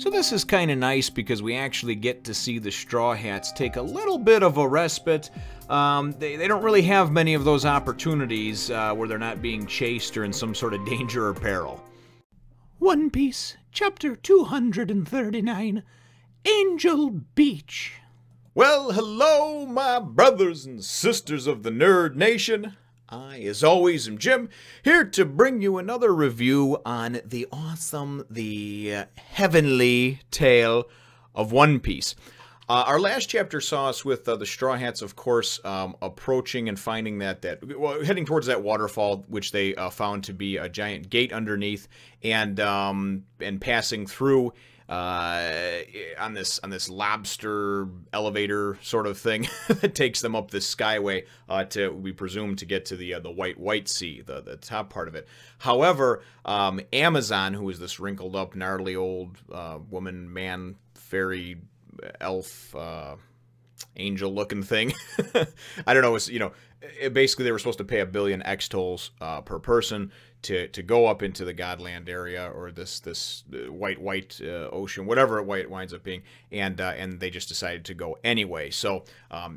So this is kind of nice because we actually get to see the Straw Hats take a little bit of a respite. They don't really have many of those opportunities where they're not being chased or in some sort of danger or peril. One Piece, Chapter 239, Angel Beach. Well, hello, my brothers and sisters of the Nerd Nation. I, as always, am Jim, here to bring you another review on the awesome, the heavenly tale of One Piece. Our last chapter saw us with the Straw Hats, of course, approaching and finding well, heading towards that waterfall, which they found to be a giant gate underneath, and passing through on this lobster elevator sort of thing that takes them up this skyway we presume to get to the white sea, the top part of it. However, Amazon, who is this wrinkled up, gnarly old woman, man, fairy, elf, angel looking thing. I don't know. Basically they were supposed to pay 1 billion X tolls per person to go up into the Godland area, or this white ocean, whatever it winds up being, and they just decided to go anyway. So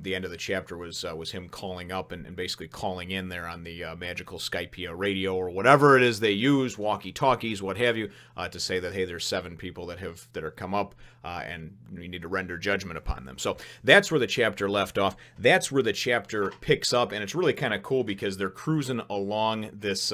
the end of the chapter was him calling up and basically calling in there on the magical Skypiea radio or whatever it is they use, walkie-talkies, what have you, to say that hey, there's 7 people that are come up and we need to render judgment upon them. So that's where the chapter left off. That's where the chapter picks up, and it's really kind of cool because they're cruising along this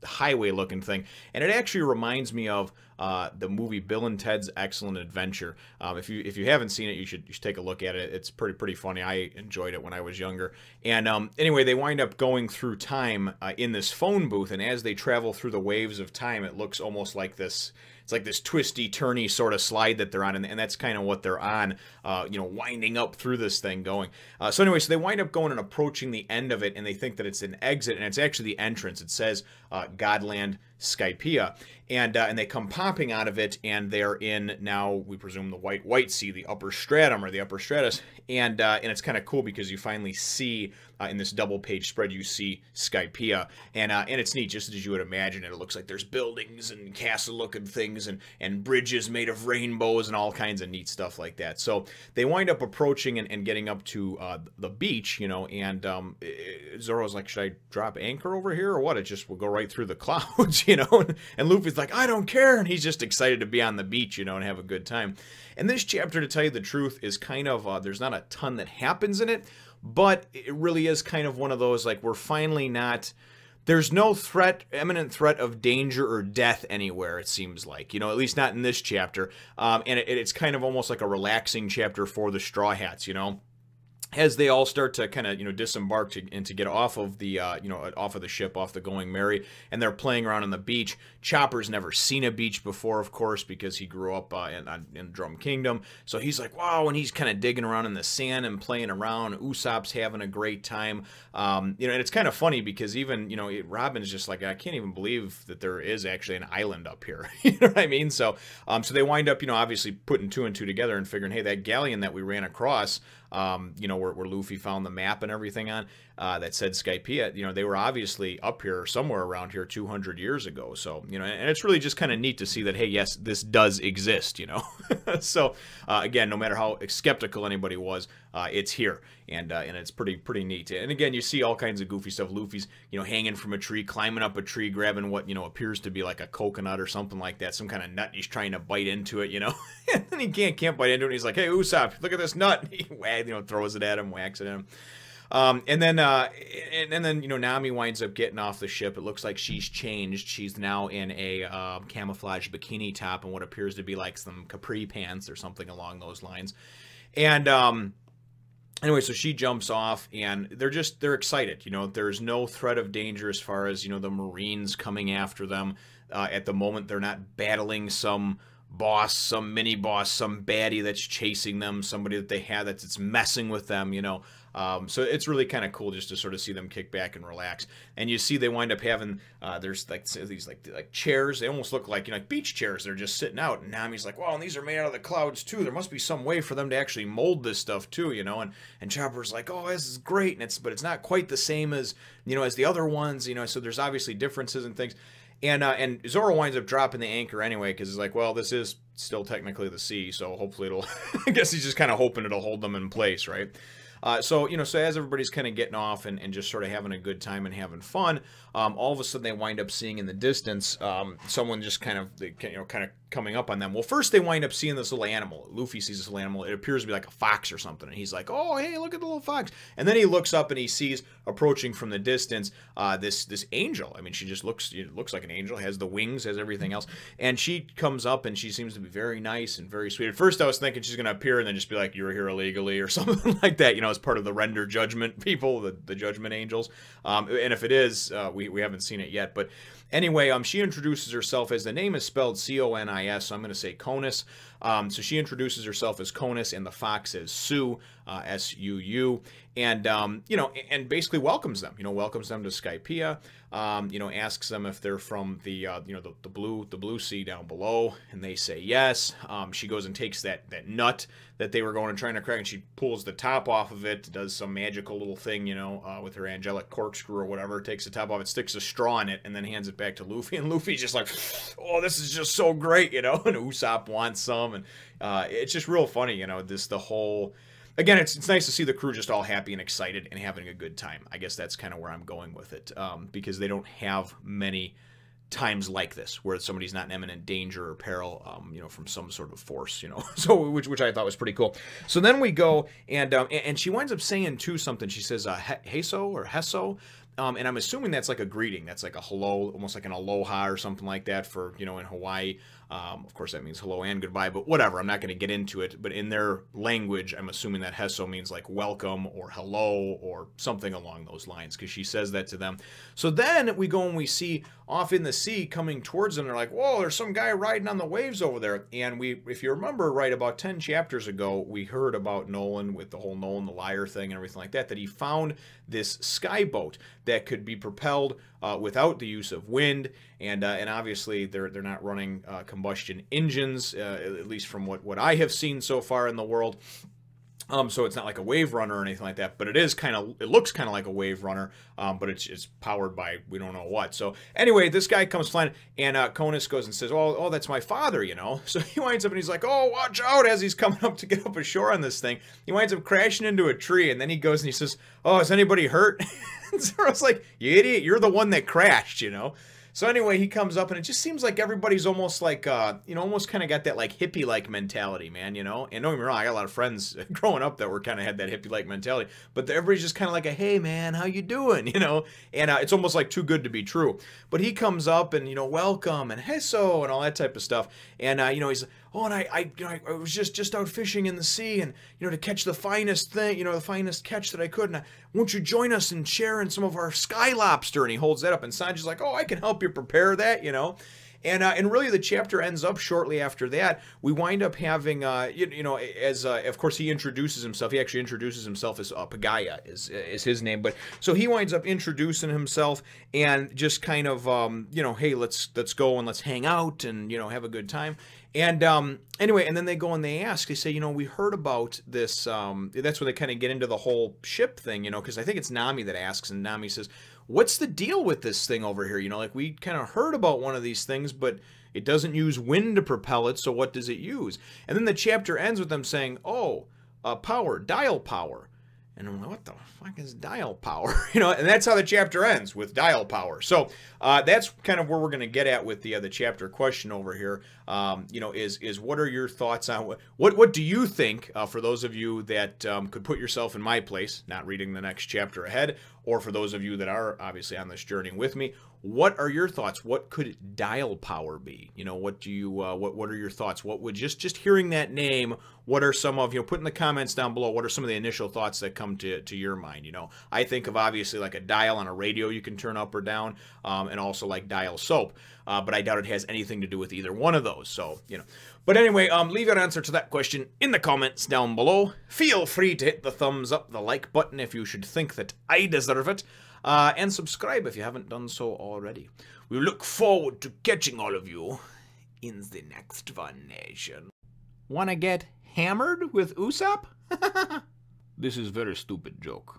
highway looking thing, and it actually reminds me of the movie Bill and Ted's Excellent Adventure. If you haven't seen it, you should take a look at it. It's pretty funny. I enjoyed it when I was younger. And anyway, they wind up going through time in this phone booth, and as they travel through the waves of time, it looks almost like this. It's like this twisty, turny sort of slide that they're on, and that's kind of what they're on, winding up through this thing going. So anyway, so they wind up going and approaching the end of it, and they think that it's an exit, and it's actually the entrance. It says Godland Skypiea, and they come popping out of it, and they're in, now we presume, the white sea, the upper stratum or the upper stratus, and it's kind of cool because you finally see in this double page spread, you see Skypiea, and it's neat, just as you would imagine it. It looks like there's buildings and castle looking things and bridges made of rainbows and all kinds of neat stuff like that. So they wind up approaching and getting up to the beach, and Zoro's like, should I drop anchor over here or what? It just will go right through the clouds, and Luffy's like, I don't care, and he's just excited to be on the beach, and have a good time. And this chapter, to tell you the truth, is kind of, there's not a ton that happens in it, but it really is kind of one of those, like, we're finally not, there's no imminent threat of danger or death anywhere, it seems like, at least not in this chapter, and it's kind of almost like a relaxing chapter for the Straw Hats, as they all start to kind of, disembark and to get off of the, off of the ship, off the Going Merry, and they're playing around on the beach. Chopper's never seen a beach before, of course, because he grew up in Drum Kingdom. So he's like, wow, and he's kind of digging around in the sand and playing around. Usopp's having a great time. And it's kind of funny because even, Robin's just like, I can't even believe that there is actually an island up here. You know what I mean? So, so they wind up, obviously putting 2 and 2 together and figuring, hey, that galleon that we ran across, where Luffy found the map and everything on, that said Skypiea, they were obviously up here somewhere around here 200 years ago. So, and it's really just kind of neat to see that, hey, yes, this does exist, So, again, no matter how skeptical anybody was, it's here, and it's pretty neat. And again, you see all kinds of goofy stuff. Luffy's, hanging from a tree, climbing up a tree, grabbing what, appears to be like a coconut or something like that, some kind of nut. He's trying to bite into it, and then he can't bite into it. He's like, hey, Usopp, look at this nut. He throws it at him, whacks it at him. And then Nami winds up getting off the ship. It looks like she's changed. She's now in a camouflage bikini top and what appears to be like some capri pants or something along those lines. And anyway, so she jumps off, and they're excited. There's no threat of danger as far as, the Marines coming after them. At the moment, they're not battling some boss, some mini boss, some baddie that's chasing them, somebody that they have that's messing with them, So it's really kind of cool just to sort of see them kick back and relax. And you see they wind up having, there's like these like chairs. They almost look like, like beach chairs. They're just sitting out. And Nami's like, wow, and these are made out of the clouds too. There must be some way for them to actually mold this stuff too, And Chopper's like, oh, this is great. But it's not quite the same as, as the other ones, So there's obviously differences and things. And Zoro winds up dropping the anchor anyway, because he's like, well, this is still technically the sea, so hopefully it'll, I guess he's just kind of hoping it'll hold them in place, right? So, you know, so as everybody's kind of getting off and just sort of having a good time and having fun, all of a sudden they wind up seeing in the distance someone just kind of coming up on them. Well, first they wind up seeing this little animal. Luffy sees this little animal. It appears to be like a fox or something. And he's like, oh, hey, look at the little fox. And then he looks up and he sees approaching from the distance this angel. I mean, she just looks like an angel, has the wings, has everything else. And she comes up and she seems to be very nice and very sweet. At first I was thinking she's going to appear and then just be like, you were here illegally or something like that, you know, as part of the render judgment people, the judgment angels. And if it is, we haven't seen it yet. But anyway, she introduces herself as, the name is spelled C-O-N-I-S, so I'm going to say Conis. So she introduces herself as Conis and the fox as Shuu, S-U-U, and, you know, and basically welcomes them, you know, welcomes them to Skypiea, you know, asks them if they're from the, you know, the blue sea down below, and they say yes. She goes and takes that nut that they were going and trying to crack, and she pulls the top off of it, does some magical little thing, you know, with her angelic corkscrew or whatever, takes the top off it, sticks a straw in it, and then hands it back to Luffy, and Luffy's just like, oh, this is just so great, you know, and Usopp wants some, and it's just real funny, you know, the whole... Again, it's nice to see the crew just all happy and excited and having a good time. I guess that's kind of where I'm going with it, because they don't have many times like this where somebody's not in imminent danger or peril, you know, from some sort of force, you know. So which I thought was pretty cool. So then we go and she winds up saying too something. She says heso or heso. And I'm assuming that's like a greeting. That's like a hello, almost like an aloha or something like that for, you know, in Hawaii. Of course, that means hello and goodbye, but whatever. I'm not going to get into it. But in their language, I'm assuming that heso means like welcome or hello or something along those lines, because she says that to them. So then we go and we see off in the sea coming towards them. They're like, whoa, there's some guy riding on the waves over there. And if you remember right, about 10 chapters ago, we heard about Nolan with the whole Nolan the liar thing and everything like that, that he found this sky boat that could be propelled without the use of wind, and obviously they're not running combustion engines, at least from what I have seen so far in the world. So it's not like a wave runner or anything like that, but it looks kind of like a wave runner, but it's powered by we don't know what. So anyway, this guy comes flying, and Conis goes and says, oh, that's my father, you know. So he winds up and he's like, oh, watch out, as he's coming up to get up ashore on this thing. He winds up crashing into a tree, and then he goes and he says, oh, is anybody hurt? And Zoro's like, you idiot, you're the one that crashed, you know. So anyway, he comes up, and it just seems like everybody's almost like, you know, almost kind of got that, like, hippie-like mentality, man, you know? And don't get me wrong, I got a lot of friends growing up that were kind of had that hippie-like mentality. But everybody's just kind of like, hey, man, how you doing, you know? And it's almost like too good to be true. But he comes up and, you know, welcome and heso and all that type of stuff. And, you know, he's, oh, and I was just out fishing in the sea, and, you know, to catch the finest thing, you know, the finest catch that I could. And won't you join us in sharing some of our sky lobster? And he holds that up, and Sanji's like, oh, I can help you prepare that, you know. And really the chapter ends up shortly after that. We wind up having, you know, as, of course, he introduces himself. He actually introduces himself as Pagaya is his name. But so he winds up introducing himself and just kind of, you know, hey, let's go and let's hang out and, you know, have a good time. And anyway, and then they go and they ask, they say, you know, we heard about this, that's where they kind of get into the whole ship thing, you know, because I think it's Nami that asks, and Nami says, what's the deal with this thing over here? You know, like we kind of heard about one of these things, but it doesn't use wind to propel it, so what does it use? And then the chapter ends with them saying, oh, power, dial power. And I'm like, what the fuck is dial power? You know, and that's how the chapter ends, with dial power. So that's kind of where we're going to get at with the chapter question over here. You know, is what are your thoughts on what do you think, for those of you that could put yourself in my place, not reading the next chapter ahead, or for those of you that are obviously on this journey with me, what are your thoughts? What could dial power be? You know, what do you what are your thoughts? What would just hearing that name? What are some of, you know, put in the comments down below, what are some of the initial thoughts that come to your mind? You know, I think of obviously like a dial on a radio you can turn up or down, and also like dial soap, but I doubt it has anything to do with either one of those. So, you know, but anyway, leave your answer to that question in the comments down below. Feel free to hit the thumbs up, the like button if you should think that I deserve it, and subscribe if you haven't done so already. We look forward to catching all of you in the next one, nation. Wanna get hammered with Usopp? This is very stupid joke.